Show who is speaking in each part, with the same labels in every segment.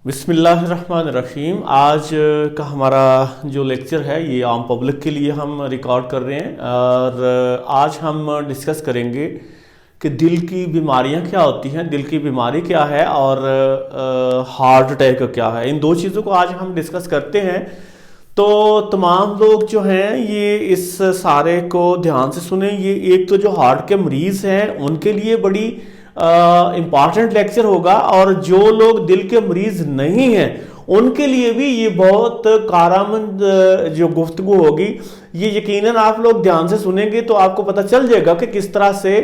Speaker 1: बिस्मिल्लाहिर्रहमानिर्रहीम। आज का हमारा जो लेक्चर है ये आम पब्लिक के लिए हम रिकॉर्ड कर रहे हैं और आज हम डिस्कस करेंगे कि दिल की बीमारियां क्या होती हैं, दिल की बीमारी क्या है और हार्ट अटैक क्या है। इन दो चीज़ों को आज हम डिस्कस करते हैं। तो तमाम लोग जो हैं ये इस सारे को ध्यान से सुने। ये एक तो जो हार्ट के मरीज़ हैं उनके लिए बड़ी इम्पॉर्टेंट लेक्चर होगा और जो लोग दिल के मरीज नहीं हैं उनके लिए भी ये बहुत कारआमद जो गुफ्तगू होगी। ये यकीनन आप लोग ध्यान से सुनेंगे तो आपको पता चल जाएगा कि किस तरह से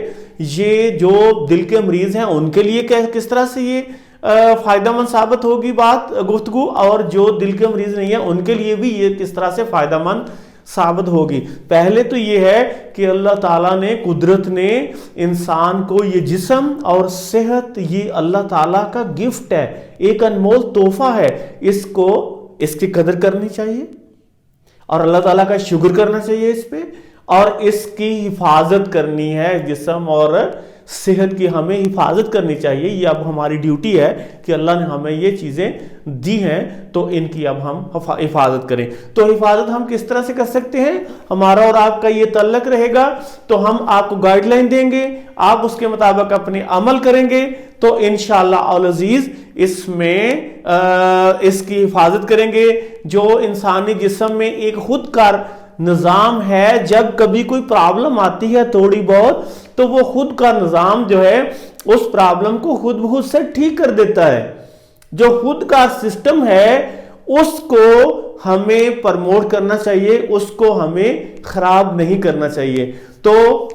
Speaker 1: ये जो दिल के मरीज हैं उनके लिए किस तरह से ये फायदेमंद साबित होगी बात गुफ्तगू, और जो दिल के मरीज नहीं है उनके लिए भी ये किस तरह से फायदेमंद साबित होगी। पहले तो ये है कि अल्लाह ताला ने, कुदरत ने इंसान को ये जिस्म और सेहत ये अल्लाह ताला का गिफ्ट है, एक अनमोल तोहफा है। इसकी कदर करनी चाहिए और अल्लाह ताला का शुक्र करना चाहिए इस पे, और इसकी हिफाजत करनी है। जिस्म और सेहत की हमें हिफाजत करनी चाहिए। ये अब हमारी ड्यूटी है कि अल्लाह ने हमें ये चीज़ें दी हैं तो इनकी अब हम हिफाजत करें। तो हिफाजत हम किस तरह से कर सकते हैं, हमारा और आपका ये तल्लक रहेगा। तो हम आपको गाइडलाइन देंगे, आप उसके मुताबिक अपने अमल करेंगे तो इंशाअल्लाह अल अजीज इसमें इसकी हिफाजत करेंगे। जो इंसानी जिस्म में एक खुद कार निज़ाम है, जब कभी कोई प्रॉब्लम आती है थोड़ी बहुत तो वो खुद का निज़ाम जो है उस प्रॉब्लम को खुद ब खुद से ठीक कर देता है। जो खुद का सिस्टम है उसको हमें प्रमोट करना चाहिए, उसको हमें खराब नहीं करना चाहिए। तो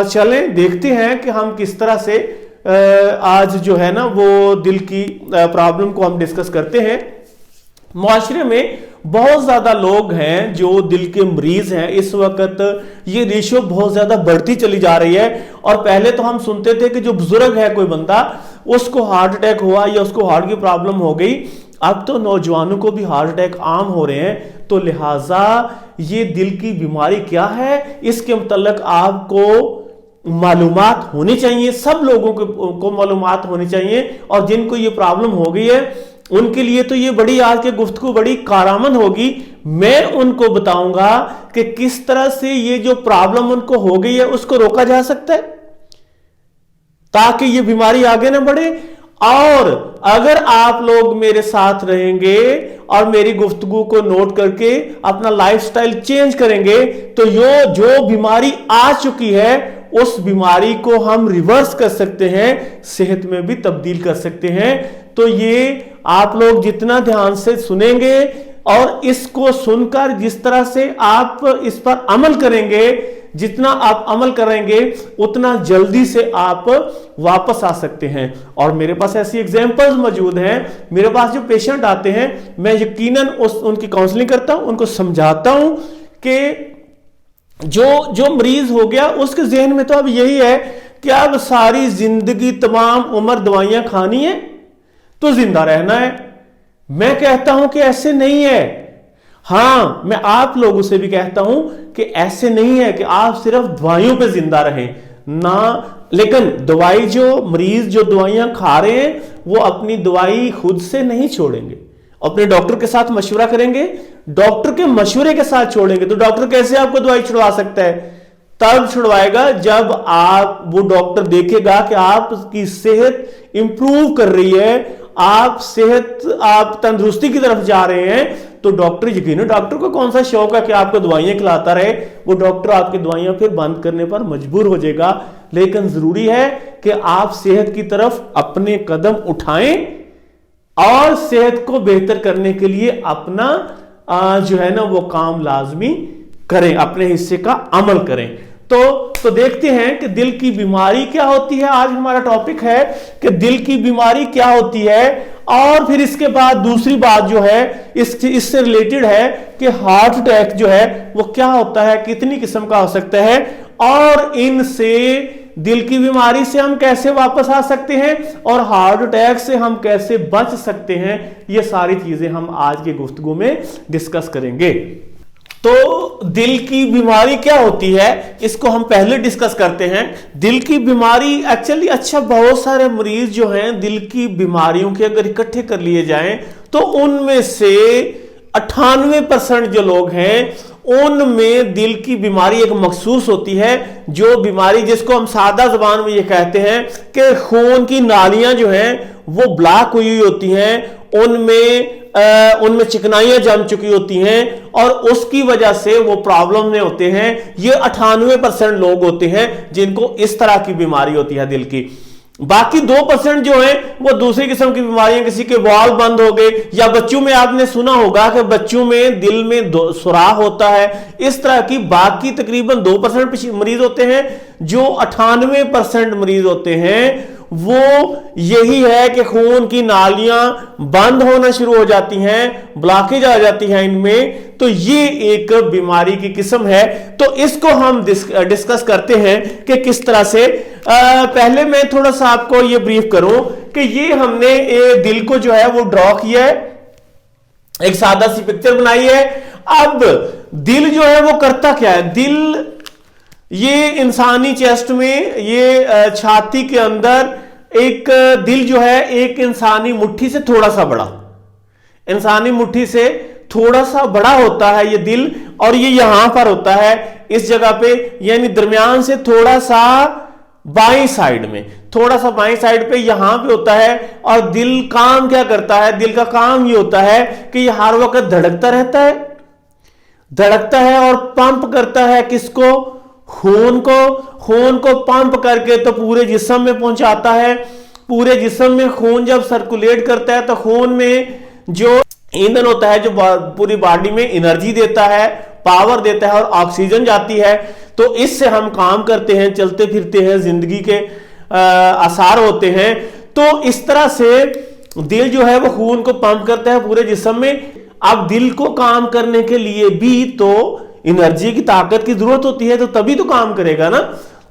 Speaker 1: चलें देखते हैं कि हम किस तरह से आज जो है ना वो दिल की प्रॉब्लम को हम डिस्कस करते हैं। मुआशरे में बहुत ज्यादा लोग हैं जो दिल के मरीज हैं। इस वक्त ये रेशियो बहुत ज्यादा बढ़ती चली जा रही है। और पहले तो हम सुनते थे कि जो बुजुर्ग है कोई बंदा, उसको हार्ट अटैक हुआ या उसको हार्ट की प्रॉब्लम हो गई। अब तो नौजवानों को भी हार्ट अटैक आम हो रहे हैं। तो लिहाजा ये दिल की बीमारी क्या है इसके मुतल्लिक आपको मालूमात होनी चाहिए, सब लोगों को मालूमात होनी चाहिए। और जिनको ये प्रॉब्लम हो गई है उनके लिए तो ये बड़ी आज की गुफ्तगू बड़ी कारआमद होगी। मैं उनको बताऊंगा कि किस तरह से ये जो प्रॉब्लम उनको हो गई है उसको रोका जा सकता है ताकि ये बीमारी आगे ना बढ़े। और अगर आप लोग मेरे साथ रहेंगे और मेरी गुफ्तगू को नोट करके अपना लाइफस्टाइल चेंज करेंगे तो जो बीमारी आ चुकी है उस बीमारी को हम रिवर्स कर सकते हैं, सेहत में भी तब्दील कर सकते हैं। तो ये आप लोग जितना ध्यान से सुनेंगे और इसको सुनकर जिस तरह से आप इस पर अमल करेंगे, जितना आप अमल करेंगे उतना जल्दी से आप वापस आ सकते हैं। और मेरे पास ऐसी एग्जांपल्स मौजूद हैं। मेरे पास जो पेशेंट आते हैं मैं यकीनन उनकी काउंसलिंग करता हूं, उनको समझाता हूं कि जो मरीज हो गया उसके जहन में तो अब यही है कि अब सारी जिंदगी तमाम उम्र दवाइयां खानी है तो जिंदा रहना है। मैं कहता हूं कि ऐसे नहीं है। हां, मैं आप लोगों से भी कहता हूं कि ऐसे नहीं है कि आप सिर्फ दवाइयों पे जिंदा रहें ना, लेकिन दवाई जो मरीज जो दवाइयां खा रहे हैं वो अपनी दवाई खुद से नहीं छोड़ेंगे, अपने डॉक्टर के साथ मशवरा करेंगे, डॉक्टर के मशवरे के साथ छोड़ेंगे। तो डॉक्टर कैसे आपको दवाई छुड़वा सकता है? तब छुड़वाएगा जब वो डॉक्टर देखेगा कि आपकी सेहत इंप्रूव कर रही है, आप तंदुरुस्ती की तरफ जा रहे हैं। तो डॉक्टर यकीन, डॉक्टर को कौन सा शौक है कि आपको दवाइयां खिलाता रहे, वो डॉक्टर आपकी दवाइयां फिर बंद करने पर मजबूर हो जाएगा। लेकिन जरूरी है कि आप सेहत की तरफ अपने कदम उठाएं और सेहत को बेहतर करने के लिए अपना जो है ना वो काम लाजमी करें, अपने हिस्से का अमल करें। तो देखते हैं कि दिल की बीमारी क्या होती है। आज हमारा टॉपिक है कि दिल की बीमारी क्या होती है, और फिर इसके बाद दूसरी बात जो है इससे रिलेटेड है कि हार्ट अटैक जो है वो क्या होता है, कितनी किस्म का हो सकता है, और इनसे दिल की बीमारी से हम कैसे वापस आ सकते हैं और हार्ट अटैक से हम कैसे बच सकते हैं। ये सारी चीजें हम आज की गुफ्तगू में डिस्कस करेंगे। तो दिल की बीमारी क्या होती है, इसको हम पहले डिस्कस करते हैं। दिल की बीमारी एक्चुअली अच्छा, बहुत सारे मरीज जो हैं दिल की बीमारियों के अगर इकट्ठे कर लिए जाएं तो उनमें से 98% जो लोग हैं उनमें दिल की बीमारी एक मखसूस होती है, जो बीमारी जिसको हम सादा जबान में ये कहते हैं कि खून की नालियां जो हैं वो ब्लॉक हुई होती हैं, उनमें चिकनाइयां जम चुकी होती हैं और उसकी वजह से वो प्रॉब्लम में होते हैं। ये 98% लोग होते हैं जिनको इस तरह की बीमारी होती है दिल की। बाकी 2% जो है वो दूसरी किस्म की बीमारियां, किसी के वाल्व बंद हो गए, या बच्चों में आपने सुना होगा कि बच्चों में दिल में सुराख होता है। इस तरह की बाकी तकरीबन 2% मरीज होते हैं। जो 98% मरीज होते हैं वो यही है कि खून की नालियां बंद होना शुरू हो जाती हैं, ब्लॉकेज आ जाती है इनमें। तो ये एक बीमारी की किस्म है। तो इसको हम डिस्कस करते हैं कि किस तरह से। पहले मैं थोड़ा सा आपको ये ब्रीफ करूं कि ये हमने दिल को जो है वो ड्रॉ किया है, एक सादा सी पिक्चर बनाई है। अब दिल जो है वो करता क्या है, दिल ये इंसानी चेस्ट में, ये छाती के अंदर एक दिल जो है एक इंसानी मुट्ठी से थोड़ा सा बड़ा, इंसानी मुट्ठी से थोड़ा सा बड़ा होता है ये दिल, और ये यहां पर होता है इस जगह पे, यानी दरमियान से थोड़ा सा बाईं साइड में, थोड़ा सा बाईं साइड पे यहां पे होता है। और दिल काम क्या करता है, दिल का काम ये होता है कि ये हर वक्त धड़कता रहता है, धड़कता है और पंप करता है किसको, खून को पंप करके तो पूरे जिस्म में पहुंचाता है। पूरे जिस्म में खून जब सर्कुलेट करता है तो खून में जो ईंधन होता है, जो पूरी बॉडी में एनर्जी देता है, पावर देता है और ऑक्सीजन जाती है। तो इससे हम काम करते हैं, चलते फिरते हैं, जिंदगी के आसार होते हैं। तो इस तरह से दिल जो है वो खून को पंप करता है पूरे जिस्म में। अब दिल को काम करने के लिए भी तो एनर्जी की, ताकत की जरूरत होती है, तो तभी तो काम करेगा ना।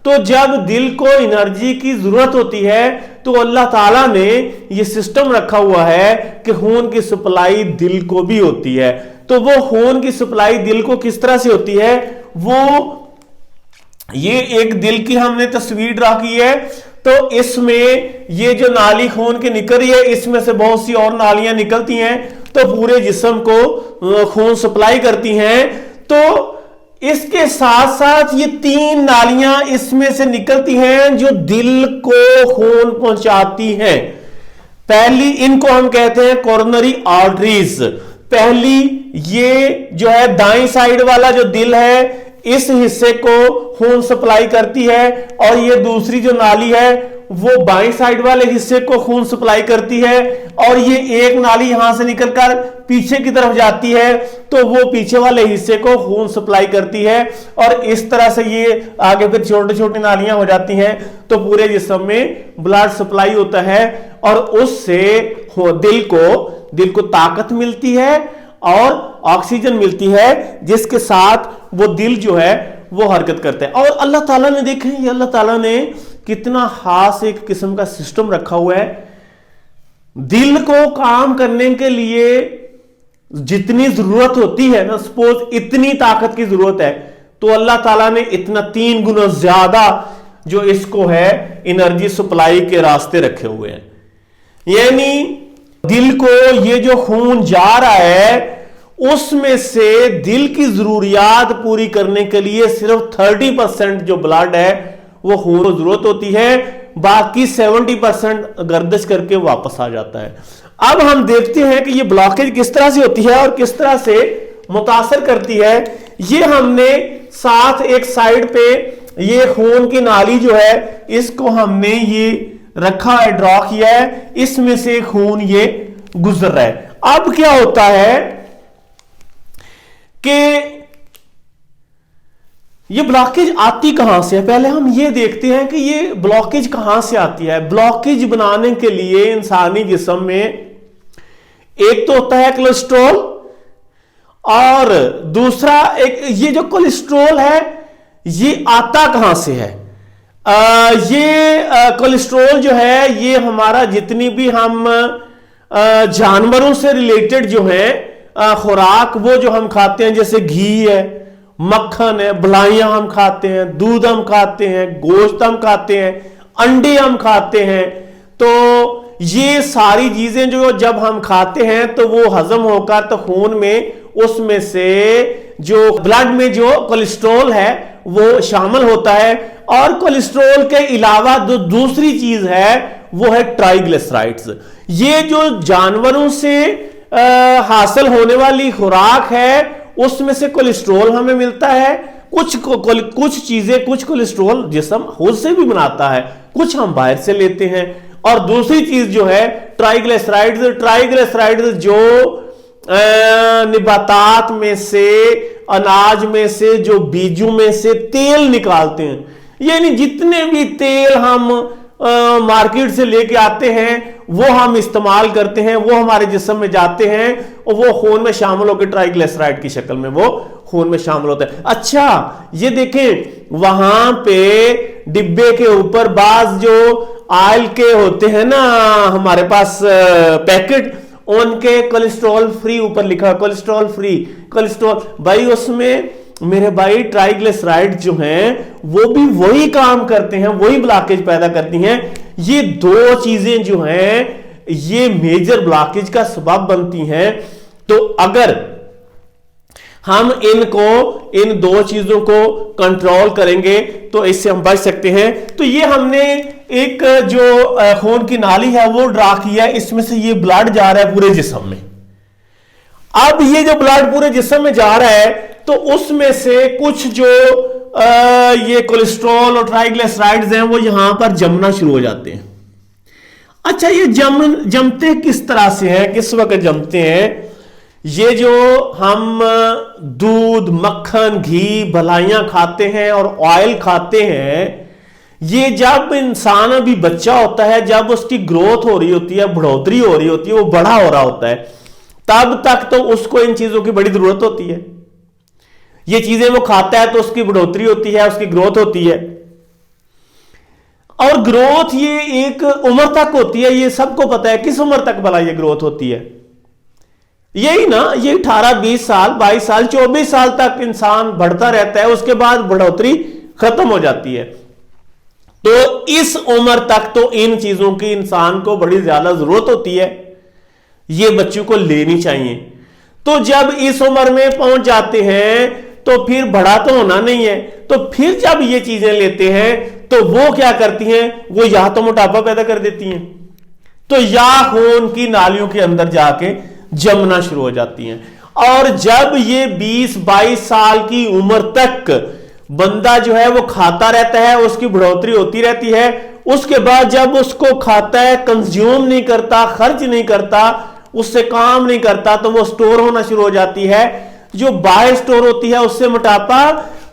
Speaker 1: तो जब दिल को एनर्जी की जरूरत होती है तो अल्लाह ताला ने ये सिस्टम रखा हुआ है कि खून की सप्लाई दिल को भी होती है। तो वो खून की सप्लाई दिल को किस तरह से होती है, वो ये एक दिल की हमने तस्वीर ड्रा की है। तो इसमें ये जो नाली खून की निकल रही है, इसमें से बहुत सी और नालियां निकलती हैं, तो पूरे जिस्म को खून सप्लाई करती हैं। तो इसके साथ साथ ये 3 नालियां इसमें से निकलती हैं जो दिल को खून पहुंचाती हैं। पहली, इनको हम कहते हैं कोरोनरी आर्टरीज। पहली ये जो है दाईं साइड वाला जो दिल है, इस हिस्से को खून सप्लाई करती है, और ये दूसरी जो नाली है वो बाईं साइड वाले हिस्से को खून सप्लाई करती है। और ये एक नाली यहां से निकलकर पीछे की तरफ जाती है, तो वो पीछे वाले हिस्से को खून सप्लाई करती है। और इस तरह से ये आगे फिर छोटी छोटी नालियां हो जाती हैं, तो पूरे जिस्म में ब्लड सप्लाई होता है, और उससे दिल को ताकत मिलती है और ऑक्सीजन मिलती है, जिसके साथ वो दिल जो है वो हरकत करता है। और अल्लाह ताला ने, देखें ये अल्लाह ताला ने कितना खास एक किस्म का सिस्टम रखा हुआ है। दिल को काम करने के लिए जितनी जरूरत होती है ना, सपोज इतनी ताकत की जरूरत है, तो अल्लाह ताला ने इतना 3 गुना ज्यादा जो इसको है एनर्जी सप्लाई के रास्ते रखे हुए हैं। यानी दिल को ये जो खून जा रहा है उसमें से दिल की जरूरियात पूरी करने के लिए सिर्फ 30% जो ब्लड है वो खून को जरूरत होती है, बाकी 70% गर्दिश करके वापस आ जाता है। अब हम देखते हैं कि ये ब्लॉकेज किस तरह से होती है और किस तरह से मुतासर करती है। ये हमने साथ एक साइड पे ये खून की नाली जो है इसको हमने ये रखा है, ड्रॉ किया है, इसमें से खून ये गुजर रहा है। अब क्या होता है कि ये ब्लॉकेज आती कहां से है, पहले हम ये देखते हैं कि ये ब्लॉकेज कहां से आती है। ब्लॉकेज बनाने के लिए इंसानी जिस्म में एक तो होता है कोलेस्ट्रॉल, और दूसरा एक ये जो कोलेस्ट्रॉल है ये आता कहां से है। ये कोलेस्ट्रॉल जो है ये हमारा जितनी भी हम जानवरों से रिलेटेड जो है खुराक वो जो हम खाते हैं, जैसे घी है, मक्खन है, बलाइयां हम खाते हैं, दूध हम खाते हैं, गोश्त हम खाते हैं, अंडे हम खाते हैं, तो ये सारी चीजें जो जब हम खाते हैं तो वो हजम होकर तो खून में उसमें से जो ब्लड में जो कोलेस्ट्रॉल है वो शामिल होता है। और कोलेस्ट्रॉल के अलावा जो दूसरी चीज है वो है ट्राइग्लिसराइड्स। ये जो जानवरों से हासिल होने वाली खुराक है उसमें से कोलेस्ट्रॉल हमें मिलता है। कुछ चीजें, कुछ कोलेस्ट्रॉल जिस्म खुद से भी बनाता है, कुछ हम बाहर से लेते हैं। और दूसरी चीज जो है ट्राइग्लिसराइड्स जो निबातात में से, अनाज में से, जो बीजों में से तेल निकालते हैं, यानी जितने भी तेल हम मार्केट से लेके आते हैं वो हम इस्तेमाल करते हैं, वो हमारे जिस्म में जाते हैं और वो खून में शामिल होकर ट्राइग्लिसराइड की शक्ल में वो खून में शामिल होता है। अच्छा, ये देखें वहां पे डिब्बे के ऊपर बाज जो ऑयल के होते हैं ना हमारे पास पैकेट, उनके कोलेस्ट्रॉल फ्री ऊपर लिखा, कोलेस्ट्रॉल फ्री, कोलेस्ट्रॉल भाई उसमें मेरे भाई ट्राइग्लिसराइड जो हैं वो भी वही काम करते हैं, वही ब्लॉकेज पैदा करती हैं। ये दो चीजें जो हैं ये मेजर ब्लॉकेज का सबब बनती हैं। तो अगर हम इन दो चीजों को कंट्रोल करेंगे तो इससे हम बच सकते हैं। तो ये हमने एक जो खून की नाली है वो ड्रा किया, इसमें से ये ब्लड जा रहा है पूरे जिस्म में। अब ये जो ब्लड पूरे जिस्म में जा रहा है तो उसमें से कुछ जो ये कोलेस्ट्रॉल और ट्राइग्लिसराइड्स हैं वो यहां पर जमना शुरू हो जाते हैं। अच्छा, ये जमते किस तरह से हैं, किस वक्त जमते हैं? ये जो हम दूध, मक्खन, घी, भलाइयां खाते हैं और ऑयल खाते हैं, ये जब इंसान अभी बच्चा होता है, जब उसकी ग्रोथ हो रही होती है, बढ़ोतरी हो रही होती है, वो बड़ा हो रहा होता है, तब तक तो उसको इन चीजों की बड़ी जरूरत होती है। ये चीजें वो खाता है तो उसकी बढ़ोतरी होती है, उसकी ग्रोथ होती है। और ग्रोथ ये एक उम्र तक होती है, ये सबको पता है। किस उम्र तक भला ये ग्रोथ होती है? यही ना, ये 18, 20 साल, 22 साल, 24 साल तक इंसान बढ़ता रहता है, उसके बाद बढ़ोतरी खत्म हो जाती है। तो इस उम्र तक तो इन चीजों की इंसान को बड़ी ज्यादा जरूरत होती है, ये बच्चों को लेनी चाहिए। तो जब इस उम्र में पहुंच जाते हैं तो फिर बड़ा तो होना नहीं है, तो फिर जब ये चीजें लेते हैं तो वो क्या करती हैं, वो या तो मोटापा पैदा कर देती हैं, तो या खून की नालियों के अंदर जाके जमना शुरू हो जाती हैं। और जब ये 20-22 साल की उम्र तक बंदा जो है वो खाता रहता है, उसकी बढ़ोतरी होती रहती है, उसके बाद जब उसको खाता है, कंज्यूम नहीं करता, खर्च नहीं करता, उससे काम नहीं करता, तो वो स्टोर होना शुरू हो जाती है। जो बाहर स्टोर होती है उससे मोटापा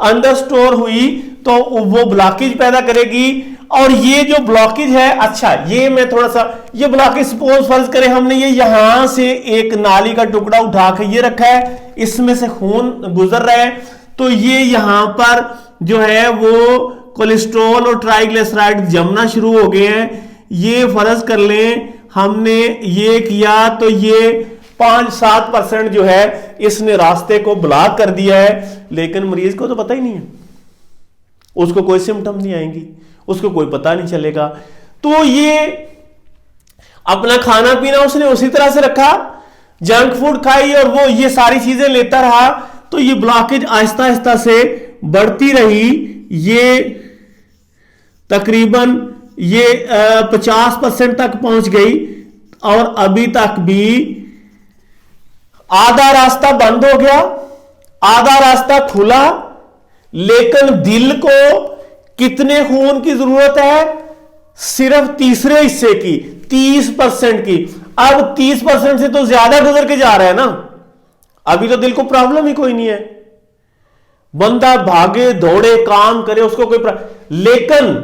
Speaker 1: अंदर स्टोर हुई तो वो ब्लॉकेज पैदा करेगी। और ये जो ब्लॉकेज है, अच्छा ये मैं थोड़ा सा, ये ब्लॉकेज सपोज फर्ज करें हमने ये यहां से एक नाली का टुकड़ा उठा के ये रखा है, इसमें से खून गुजर रहा है, तो ये यहां पर जो है वो कोलेस्ट्रॉल और ट्राइग्लिसराइड जमना शुरू हो गए हैं। ये फर्ज कर लें हमने ये किया तो ये 5-7% जो है इसने रास्ते को ब्लॉक कर दिया है, लेकिन मरीज को तो पता ही नहीं है, उसको कोई सिम्टम नहीं आएंगी, उसको कोई पता नहीं चलेगा। तो ये अपना खाना पीना उसने उसी तरह से रखा, जंक फूड खाई और वो ये सारी चीजें लेता रहा, तो ये ब्लॉकेज आहिस्ता आहिस्ता से बढ़ती रही। ये तकरीबन ये 50% तक पहुंच गई और अभी तक भी आधा रास्ता बंद हो गया, आधा रास्ता खुला। लेकिन दिल को कितने खून की जरूरत है? सिर्फ तीसरे हिस्से की, 30% की। अब 30% से तो ज्यादा गुजर के जा रहा है ना, अभी तो दिल को प्रॉब्लम ही कोई नहीं है, बंदा भागे दौड़े काम करे उसको कोई लेकिन